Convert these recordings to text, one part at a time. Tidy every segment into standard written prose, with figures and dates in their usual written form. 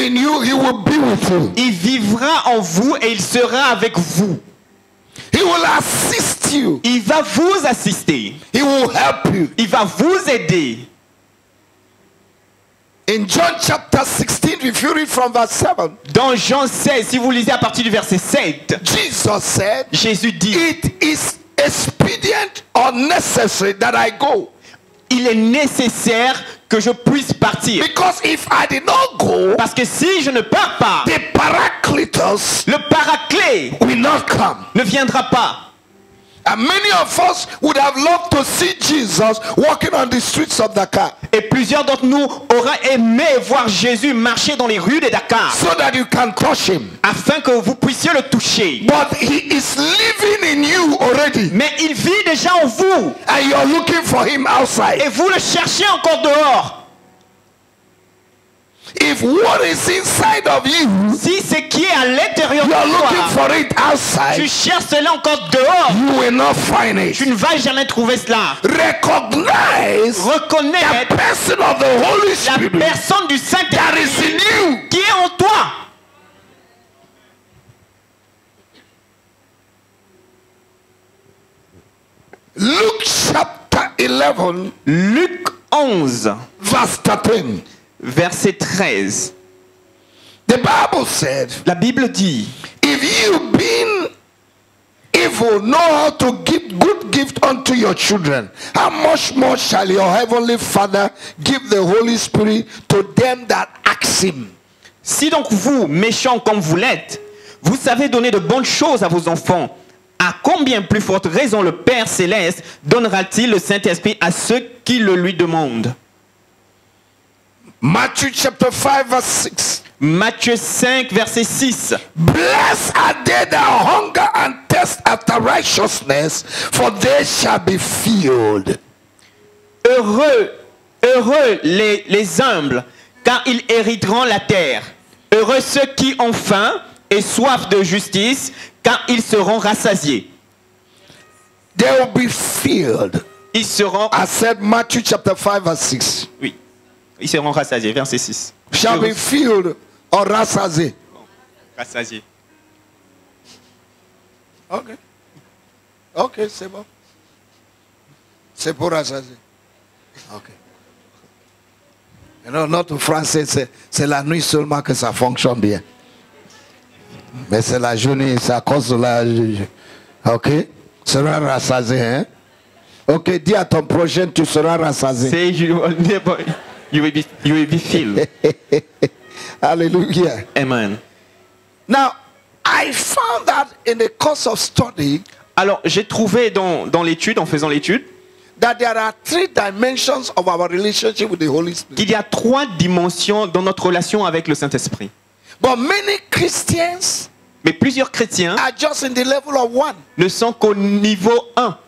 in you, he will be with you. Il vivra en vous et il sera avec vous. He will assist you. Il va vous assister. He will help you. Il va vous aider. In John chapter 16, if you read from verse 7, Dans Jean 16, si vous lisez à partir du verset 7, Jesus said, Jésus dit, it is expedient or necessary that I go. il est nécessaire que je puisse partir. Because if I did not go, Parce que si je ne pars pas, the Paracletus le Paraclet will not come. ne viendra pas. And many of us would have loved to see Jesus walking on the streets of Dakar, Et plusieurs d'entre nous auraient aimé voir Jésus marcher dans les rues de Dakar, so that you can touch him. afin que vous puissiez le toucher. But he is living in you already, Mais il vit déjà en vous, and you're looking for him outside. et vous le cherchez encore dehors. If what is inside of you, Si ce qui est à l'intérieur de you're looking toi, for it tu outside, cherches cela encore dehors, you will not find tu it. ne vas jamais trouver cela. Recognize Reconnaître the person of the Holy la Spirit personne du that is Saint-Esprit in you. qui est en toi. Luke chapter 11, Luc 11, verse 13. verset 13. The Bible said, La Bible dit, if you being evil know how to give good gift unto your children, how much more shall your heavenly Father give the Holy Spirit to them that ask him? si donc vous, méchants comme vous l'êtes, vous savez donner de bonnes choses à vos enfants, à combien plus forte raison le Père Céleste donnera-t-il le Saint-Esprit à ceux qui le lui demandent? Matthew chapter 5 verse 6. Matthieu 5, verset 6. Blessed are they that hunger and thirst after righteousness, for they shall be filled. Heureux, heureux les humbles, car ils hériteront la terre. Heureux ceux qui ont faim et soif de justice, car ils seront rassasiés. They will be filled. Ils seront, I said Matthew chapter 5 verse 6. oui, ils seront rassasiés, verset 6. Shall be filled or rassasié. Rassasiés. Ok. Ok, c'est bon. C'est pour rassasier. Ok. Non, notre français, c'est la nuit seulement que ça fonctionne bien. Mais c'est la journée, c'est à cause de la... Ok. Sera rassasié, hein? Ok, dis à ton prochain, tu seras rassasié. Say you will be filled. Hallelujah. Amen. Now, I found that in the course of study, Alors, j'ai trouvé dans l'étude, en faisant l'étude, that there are 3 dimensions of our relationship with the Holy Spirit. qu'il y a 3 dimensions dans notre relation avec le Saint-Esprit. But many Christians Mais plusieurs chrétiens are just in the level of 1 ne sont qu'au niveau 1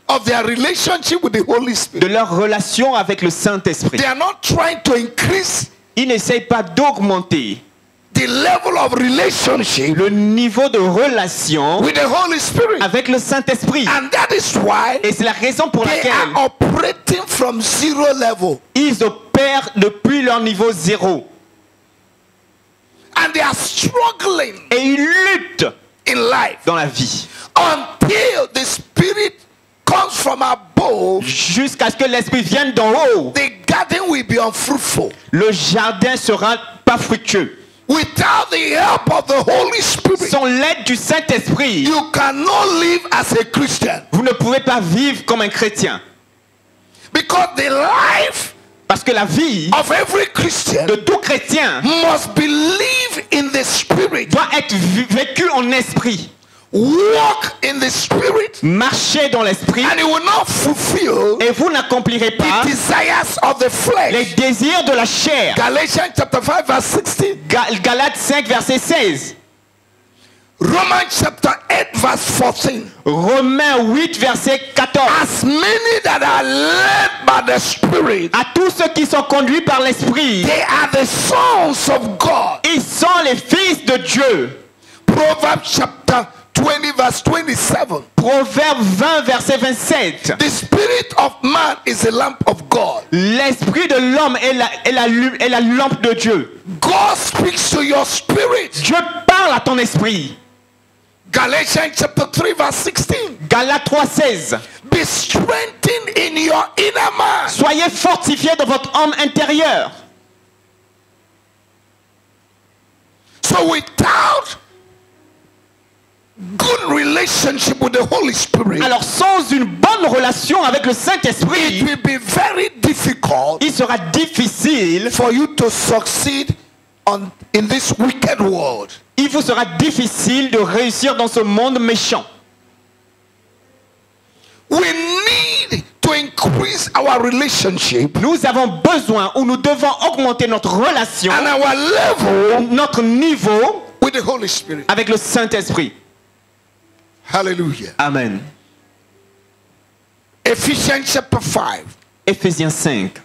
of their relationship with the Holy de Spirit. leur relation avec le Saint-Esprit. They are not trying to increase Ils n'essayent pas d'augmenter the level of relationship le niveau de relation with the Holy Spirit. avec le Saint-Esprit. And that is why Et c'est la raison pour they laquelle are operating from 0 level. ils opèrent depuis leur niveau 0. And they are struggling Et ils luttent in life dans la vie until the Spirit comes from above. jusqu'à ce que l'Esprit vienne d'en haut. The garden will be unfruitful. Le jardin sera pas fructueux. Without the help of the Holy Spirit, Sans l'aide du Saint-Esprit, you cannot live as a Christian. vous ne pouvez pas vivre comme un chrétien. Because the life Parce que la vie of every Christian de tout chrétien must believe in the Spirit, doit être vécue en esprit. walk in the Spirit, Marchez dans l'esprit and it will not fulfill et vous n'accomplirez pas the desires of the les flesh. désirs de la chair. Galatians chapter 5 verse 16. Galates 5, verset 16. Romans chapter 8 verse 14. Romains 8, verset 14. As many that are led by the Spirit, À tous ceux qui sont conduits par l'esprit, they are the sons of God. ils sont les fils de Dieu. Proverbs chapter 20 verse 27. Proverbe 20, verset 27. The spirit of man is a lamp of God. L'esprit de l'homme est la lampe de Dieu. God speaks to your spirit. Dieu parle à ton esprit. Galatians chapter 3 verse 16. Galates 3,16. Be strengthened in your inner man. Soyez fortifiés dans votre homme intérieur. So without good relationship with the Holy Spirit, Alors sans une bonne relation avec le it Saint-Esprit, will be very difficult il sera difficile, for you to succeed in this wicked world. il vous sera difficile de réussir dans ce monde méchant. We need to increase our relationship Nous avons besoin ou nous devons augmenter notre relation, and our level notre niveau with the Holy Spirit. avec le Saint-Esprit. Hallelujah. Amen. Ephesians chapter 5. Éphésiens 5.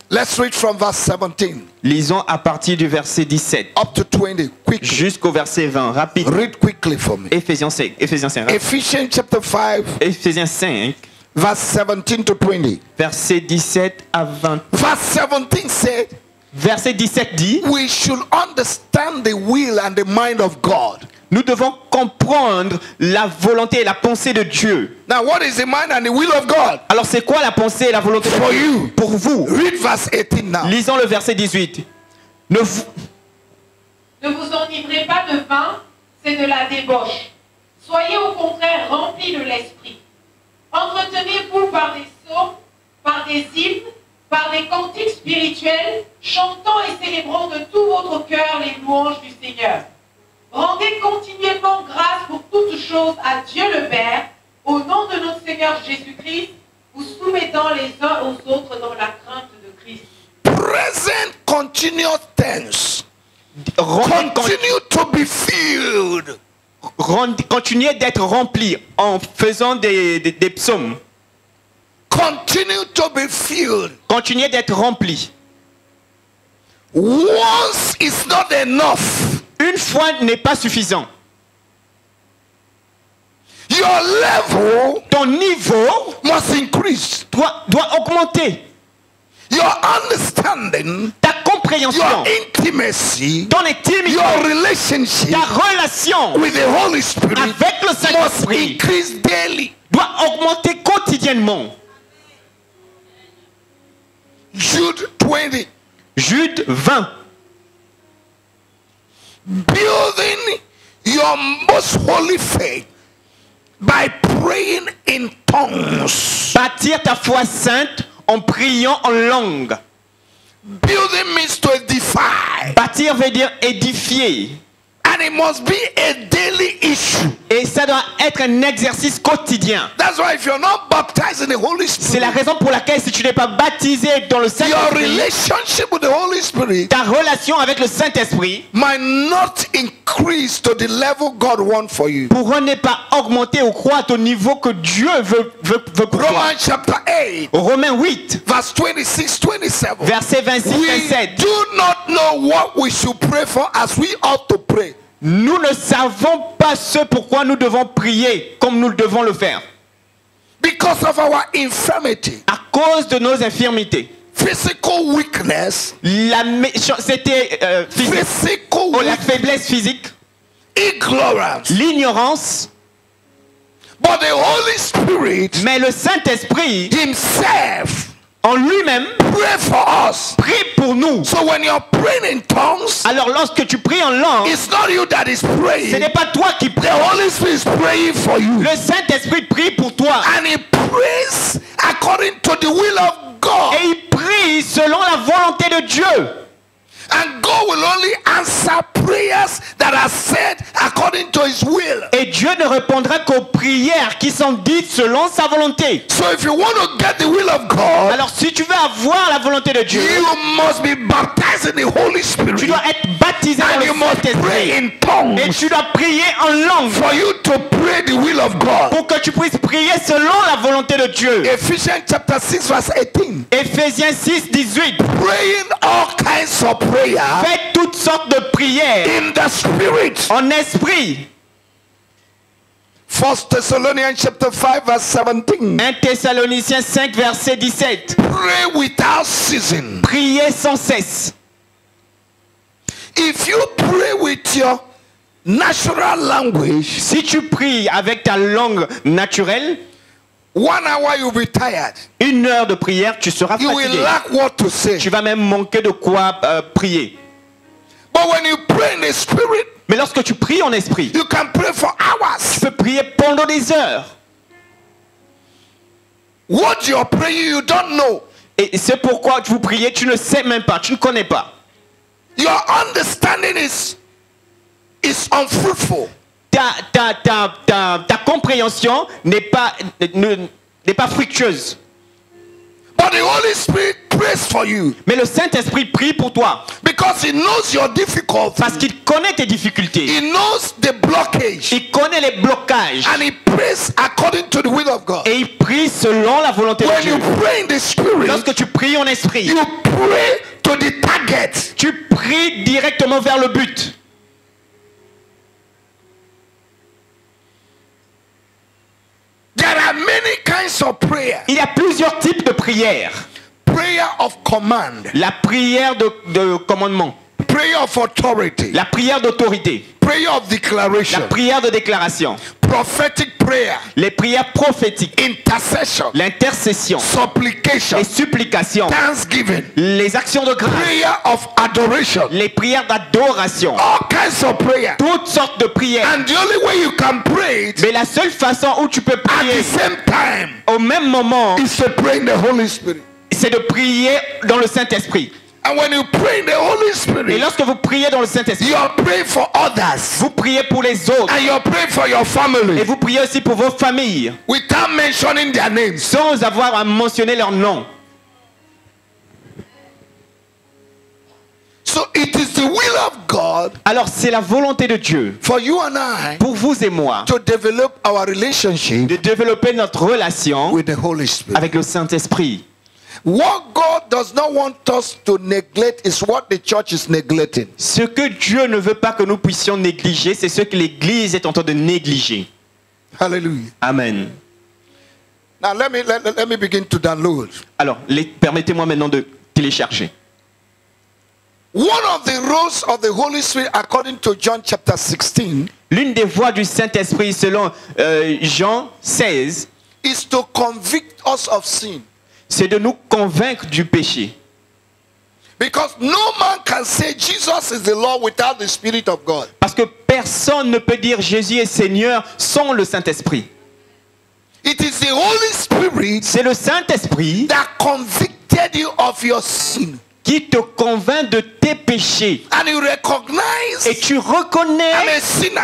Let's read from verse 17 Lisons à partir du verset 17 up to 20 quickly. jusqu'au verset 20. Rapide. Read quickly for me. Éphésiens 5. Éphésiens 5. Ephesians chapter 5 Éphésiens 5, verse 17 to 20. verset 17 à 20. Verse 17 said, Verset 17 dit, we should understand the will and the mind of God. nous devons comprendre la volonté et la pensée de Dieu. Now what is the mind and the will of God? Alors c'est quoi la pensée et la volonté de For Dieu you. pour vous? Read verse 18 now. Lisons le verset 18. Ne vous, Ne vous enivrez pas de vin, c'est de la débauche. Soyez au contraire remplis de l'esprit. Entretenez-vous par des psaumes, par des hymnes, par des cantiques spirituels, chantant et célébrant de tout votre cœur les louanges du Seigneur. Rendez continuellement grâce pour toutes choses à Dieu le Père, au nom de notre Seigneur Jésus-Christ, vous soumettant les uns aux autres dans la crainte de Christ. Present continuous tense. Continue to be filled. continuez d'être remplis en faisant des psaumes. Continue to be filled. Continuez d'être remplis. Once is not enough. Une fois n'est pas suffisant. Your level Ton niveau must increase. doit augmenter. Your understanding, Ta compréhension, your intimacy, ton intimité, your relationship ta relation with the Holy Spirit avec le must Saint-Esprit increase daily. doit augmenter quotidiennement. Jude 20. Jude 20. Building your most holy faith by praying in tongues. Bâtir ta foi sainte en priant en langue. Building means to edify. Bâtir veut dire édifier. And it must be a daily issue. Et ça doit être un exercice quotidien. That's why if you're not baptized in the Holy C'est la Spirit, raison pour laquelle si tu n'es pas baptisé dans le your Saint-Esprit, relationship with the Holy Spirit ta relation avec le Saint-Esprit might not increase to the level God wants for you. pourra ne pas augmenter ou croître au niveau que Dieu veut pour toi. Romans chapter 8, Romains 8, verse 26-27. verset We 26-27. do not know what we should pray for as we ought to pray. Nous ne savons pas ce pourquoi nous devons prier comme nous devons le faire. Because of our infirmity, À cause de nos infirmités. physical weakness, C'était physique. physical Oh, la weakness, faiblesse physique, ignorance. l'ignorance. But the Holy Spirit Mais le Saint-Esprit, himself en lui-même, pray for us. prie pour nous. So when you're praying in tongues, Alors lorsque tu pries en langue, it's not you that is ce praying. n'est pas toi qui The pries. Holy Spirit is praying for you. Le Saint-Esprit prie pour toi. And he prays according to the will of God. Et il prie selon la volonté de Dieu. And God will only answer prayers that are said according to his will. Et Dieu ne répondra qu'aux prières qui sont dites selon sa volonté. So if you want to get the will of God, Alors si tu veux avoir la volonté de Dieu, you must be baptized in the Holy tu Spirit. dois être baptisé dans And le you must pray Saint-Esprit. in Et tongues tu dois prier en langue for you to pray the will of God. pour que tu puisses prier selon la volonté de Dieu. Ephesians chapter 6 verse 18. Éphésiens 6, 18. Praying all kinds of prayer Faites toutes sortes de prières in the Spirit. en esprit 1 Thessalonians chapter 5 verse 17. 1 Thessaloniciens 5, verset 17. Pray without ceasing. Priez sans cesse. If you pray with your natural language, Si tu pries avec ta langue naturelle, 1 hour you'll be tired. 1 heure de prière, tu seras You will fatigué. lack what to say. Tu vas même manquer de quoi prier. But when you pray in the spirit, Mais lorsque tu pries en esprit, you can pray for tu hours. peux prier pendant des heures. What you're praying, you don't know. Et c'est pourquoi vous priez, tu ne sais même pas, tu ne connais pas. Your understanding is unfruitful. Ta compréhension n'est pas fructueuse. But the Holy Spirit prays for you Mais le Saint-Esprit prie pour toi. because He knows your difficulty. Parce qu'il connaît tes difficultés. He knows the blockage. Il connaît les blocages. And He prays according to the will of God. Et il prie selon la volonté de When Dieu. you pray in the spirit, Lorsque tu pries en esprit, you pray to the target. tu pries directement vers le but. There are many kinds of prayer. Il y a plusieurs types de prières. Prayer of command, La prière de commandement. prayer of authority, La prière d'autorité. prayer of La declaration, prière de déclaration. prophetic prayer, Les prières prophétiques. intercession, L'intercession. supplication, Les supplications. thanksgiving, Les actions de grâce. prayer of adoration, Les prières d'adoration. all kinds of prayer. Toutes sortes de prières. And the only way you can pray it Mais la seule façon où tu peux at prier the same time au même moment, is to pray in the Holy Spirit. c'est de prier dans le Saint-Esprit. And when you pray in the Holy Et Spirit, lorsque vous priez dans le Saint-Esprit, you are praying for others vous priez pour les autres. and you are praying for your Et family vous priez aussi pour vos familles, without mentioning their names. sans avoir à mentionner leur nom. So it is the will of God Alors c'est la volonté de Dieu for you and I pour vous et moi to develop our relationship de développer notre relation with the Holy Spirit. avec le Saint-Esprit. What God does not want us to neglect is what the church is neglecting. Ce que Dieu ne veut pas que nous puissions négliger, c'est ce que l'Église est en train de négliger. Hallelujah. Amen. Now let me begin to download. Alors, permettez-moi maintenant de télécharger. One of the roles of the Holy Spirit according to John chapter 16 L'une des voies du Saint-Esprit selon Jean 16, is to convict us of sin. c'est de nous convaincre du péché. Because no man can say Jesus is the Lord without the Spirit of God. Parce que personne ne peut dire Jésus est Seigneur sans le Saint-Esprit. It is the Holy Spirit C'est le Saint-Esprit that convicted you of your sin. qui te convainc de tes péchés. And you recognize Et tu I'm reconnais a sinner.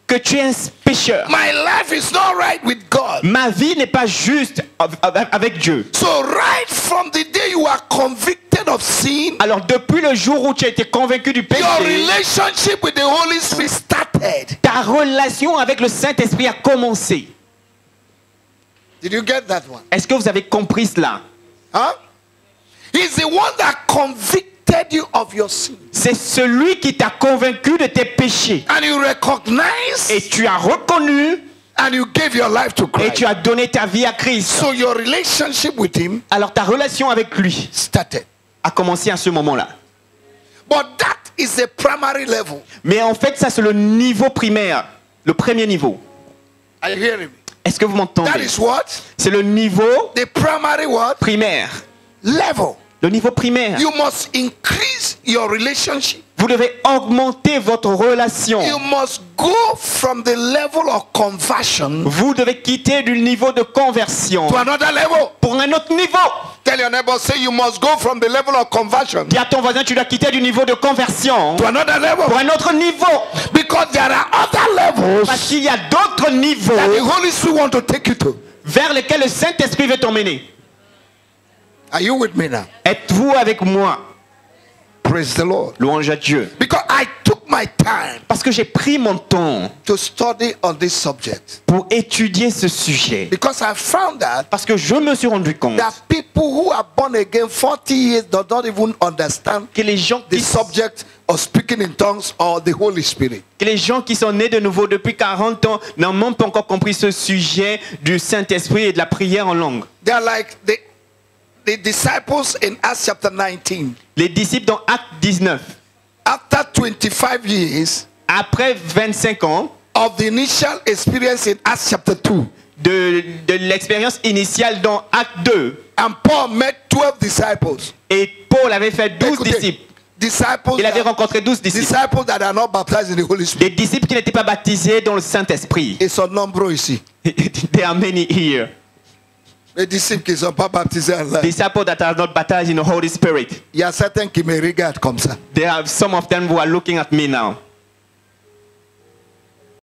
que tu es un pécheur. My life is not right with God. Ma vie n'est pas juste avec Dieu. So right from the day you are convicted of sin, Alors depuis le jour où tu as été convaincu du péché, your relationship with the Holy Spirit started. ta relation avec le Saint-Esprit a commencé. Did you get that one? Est-ce que vous avez compris cela? Huh? He's the one that convicted you of your sin. C'est celui qui t'a convaincu de tes péchés. And you recognize Et tu as reconnu and you gave your life to et Christ. tu as donné ta vie à Christ. So your relationship with him Alors ta relation avec lui started. a commencé à ce moment-là. But that is the primary level. Mais en fait, ça c'est le niveau primaire, le premier niveau. Are you hearing me? Est-ce que vous That m'entendez? is what? C'est le niveau The primary what? primaire. Level. Le niveau primaire. You must increase your relationship. Vous devez augmenter votre relation. You must go from the level of conversion Vous devez quitter du niveau de conversion to another level. pour un autre niveau. Tell your neighbor, say you must go from the level of conversion Dis à ton voisin, tu dois quitter du niveau de conversion to another level. pour un autre niveau. Because there are other levels Parce qu'il y a d'autres niveaux that the Holy Spirit want to take you to. vers lesquels le Saint-Esprit veut t'emmener. Are you with me now? Êtes-vous avec moi? Praise the Lord. Louange à Dieu. Because I took my time Parce que j'ai pris mon temps to study on this subject. pour étudier ce sujet. Because I found that Parce que je me suis rendu compte people people who are born again 40 years don't even understand Que les gens the qui subject of speaking in tongues or the Holy Spirit. Que les gens qui sont nés de nouveau depuis 40 ans n'ont même pas encore compris ce sujet du Saint-Esprit et de la prière en langue. They are like the disciples in Acts chapter 19. Les disciples dans Acte 19, After 25 years après 25 ans of the initial experience in Acts chapter 2, de l'expérience initiale dans Acte 2, and Paul met 12 disciples. et Paul avait fait 12 Écoutez, disciples. disciples Il avait rencontré 12 disciples. disciples that are not baptized in the Holy Spirit. Des disciples qui n'étaient pas baptisés dans le Saint-Esprit. Ils sont nombreux ici. There are many here. Les disciples qui ne sont pas baptisés en l'air. Disciples that are not baptized in the Holy Spirit. Il y a certains qui me regardent comme ça. There are some of them who are looking at me now.